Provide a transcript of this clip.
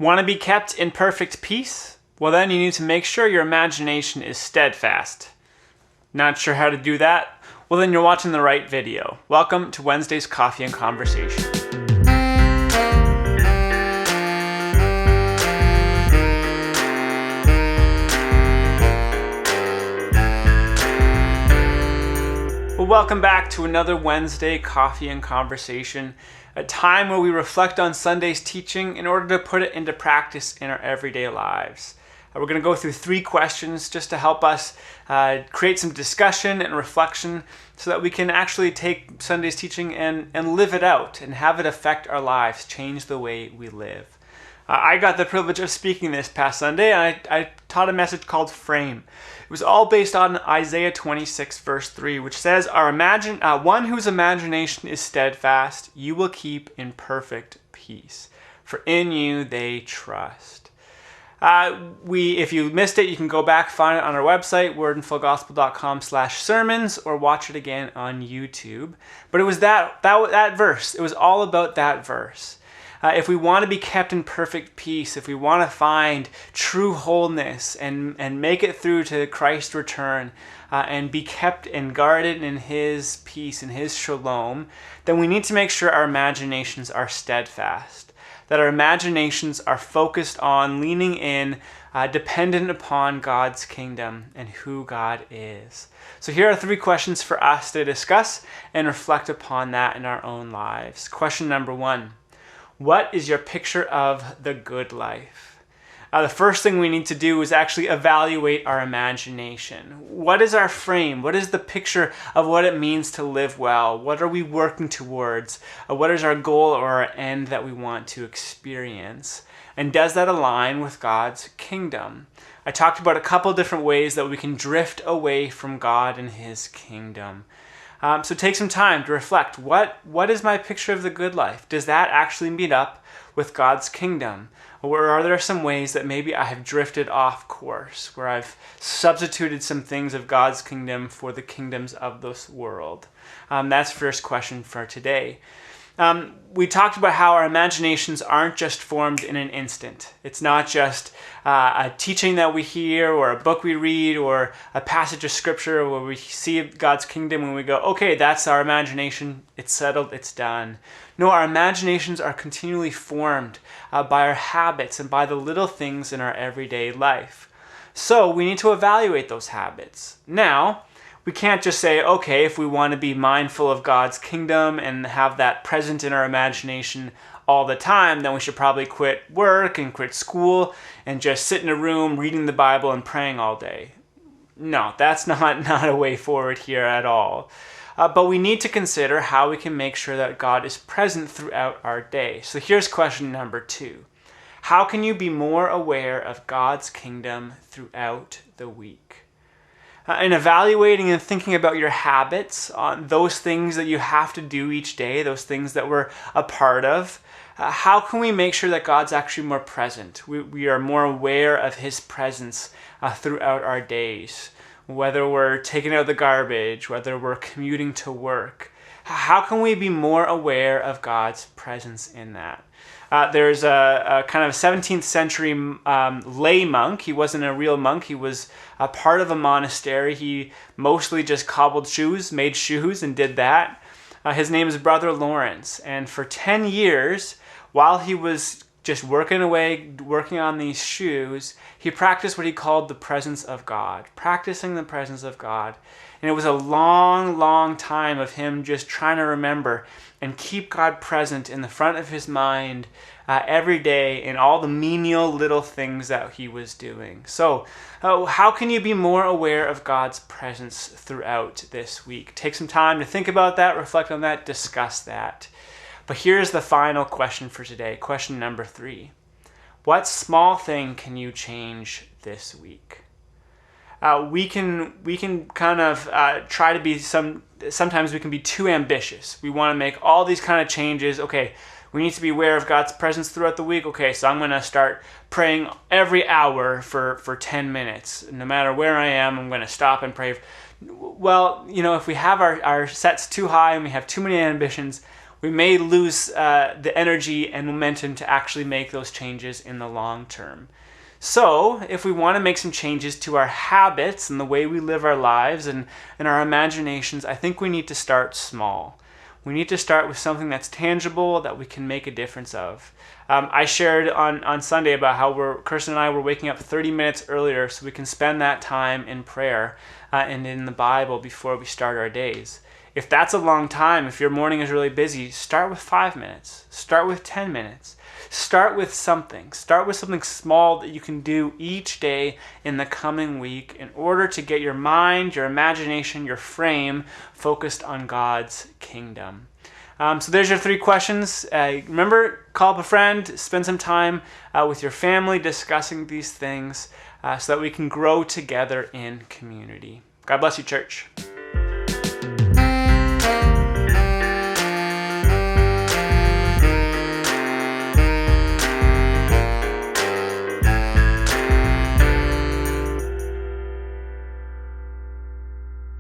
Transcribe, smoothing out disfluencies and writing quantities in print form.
Want to be kept in perfect peace? Well, then you need to make sure your imagination is steadfast. Not sure how to do that? Well, then you're watching the right video. Welcome to Wednesday's Coffee and Conversation. Well, welcome back to another Wednesday Coffee and Conversation, a time where we reflect on Sunday's teaching in order to put it into practice in our everyday lives. We're going to go through 3 questions just to help us create some discussion and reflection so that we can actually take Sunday's teaching and live it out and have it affect our lives, change the way we live. I got the privilege of speaking this past Sunday, and I taught a message called Frame. It was all based on Isaiah 26 verse 3, which says, one whose imagination is steadfast, you will keep in perfect peace, for in you they trust. If you missed it, you can go back, find it on our website, wordandfullgospel.com/sermons, or watch it again on YouTube. But it was that verse. It was all about that verse. If we want to be kept in perfect peace, if we want to find true wholeness and make it through to Christ's return and be kept and guarded in His peace and His shalom, then we need to make sure our imaginations are steadfast, that our imaginations are focused on leaning in, dependent upon God's kingdom and who God is. So here are 3 questions for us to discuss and reflect upon that in our own lives. Question number 1. What is your picture of the good life? The first thing we need to do is actually evaluate our imagination. What is our frame? What is the picture of what it means to live well? What are we working towards? What is our goal or our end that we want to experience? And does that align with God's kingdom? I talked about a couple different ways that we can drift away from God and His kingdom. So take some time to reflect. What is my picture of the good life? Does that actually meet up with God's kingdom? Or are there some ways that maybe I have drifted off course, where I've substituted some things of God's kingdom for the kingdoms of this world? That's the first question for today. We talked about how our imaginations aren't just formed in an instant. It's not just a teaching that we hear or a book we read or a passage of scripture where we see God's kingdom and we go, okay, that's our imagination. It's settled. It's done. No, our imaginations are continually formed by our habits and by the little things in our everyday life. So we need to evaluate those habits. Now, we can't just say, okay, if we want to be mindful of God's kingdom and have that present in our imagination all the time, then we should probably quit work and quit school and just sit in a room reading the Bible and praying all day. No, that's not a way forward here at all. But we need to consider how we can make sure that God is present throughout our day. So here's question number 2. How can you be more aware of God's kingdom throughout the week? In evaluating and thinking about your habits, on those things that you have to do each day, those things that we're a part of, how can we make sure that God's actually more present? We are more aware of His presence throughout our days, whether we're taking out the garbage, whether we're commuting to work. How can we be more aware of God's presence in that? There's a kind of 17th century lay monk. He wasn't a real monk. He was a part of a monastery. He mostly just cobbled shoes, made shoes, and did that. His name is Brother Lawrence. And for 10 years, while he was just working on these shoes, he practiced what he called the presence of God, practicing the presence of God. And it was a long, long time of him just trying to remember and keep God present in the front of his mind every day in all the menial little things that he was doing. So how can you be more aware of God's presence throughout this week? Take some time to think about that, reflect on that, discuss that. But here's the final question for today, question number 3. What small thing can you change this week? We can kind of try to be sometimes we can be too ambitious. We want to make all these kind of changes. Okay, we need to be aware of God's presence throughout the week. Okay, so I'm going to start praying every hour for 10 minutes. No matter where I am, I'm going to stop and pray. Well, if we have our sets too high and we have too many ambitions, we may lose the energy and momentum to actually make those changes in the long term. So, if we want to make some changes to our habits and the way we live our lives and our imaginations, I think we need to start small. We need to start with something that's tangible that we can make a difference of. I shared on Sunday about how Kirsten and I were waking up 30 minutes earlier so we can spend that time in prayer and in the Bible before we start our days. If that's a long time, if your morning is really busy, start with 5 minutes. Start with 10 minutes. Start with something. Start with something small that you can do each day in the coming week in order to get your mind, your imagination, your frame focused on God's kingdom. So there's your 3 questions. Remember, call up a friend, spend some time with your family discussing these things so that we can grow together in community. God bless you, church.